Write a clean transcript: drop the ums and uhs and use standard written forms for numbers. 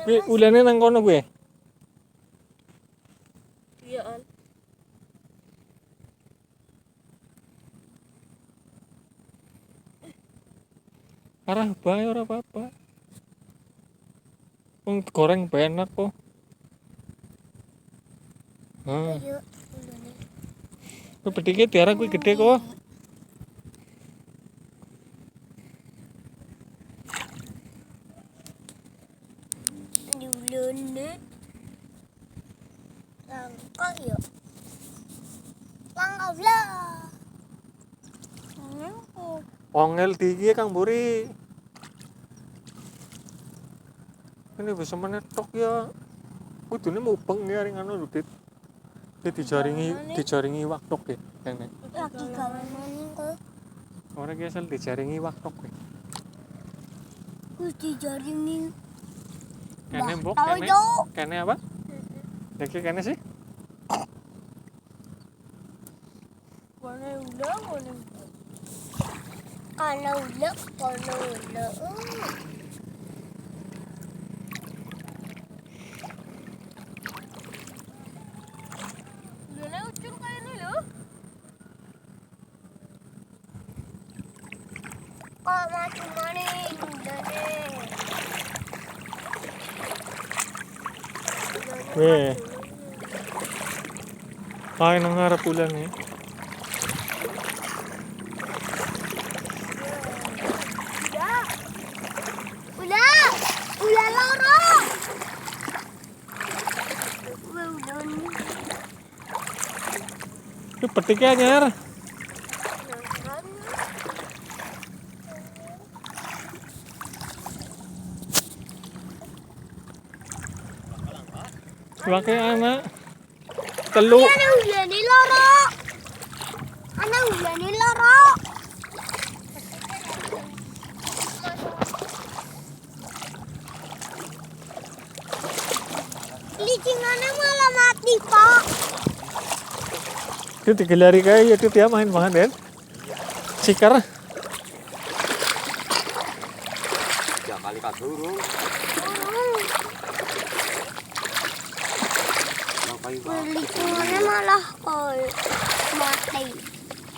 Kuwi ulane nang kono kuwi. Iya, An. Arah bae ora apa-apa. Wong goreng bae enak kok. Heeh. Ayo, ulune. Kuwi bedike diarah kuwi gede kok. Ulune. Langkah ya. Langkah lah. Ongel iki Kang Buri. Ini bisa menetok ya. Kudune mubeng ya ring anu Dit. Dijaringi waktok ya kene. Lagi gawe maning kok. Ora ki asal dijaringi waktok kuwi. Wis dijaringi. Kene mbok Tahu, kene. Jo. Kene apa? Iki kene sih. Mana udah, mana. Kalau udah, kalau udah. Ulane ucul kayak ini loh. Kok macam maning ulune. Weh. Kae nang ngarep ulane. Udah loro. Ulune. Kuwi petike anyar. Wakai anak telu. Ana ulane loro. Ana ulane loro. Licingane malah mati, Pak. Itu digelari kayak ya dia main banget Den. Sikar. 3 kali kadurung. Licingane malah mati.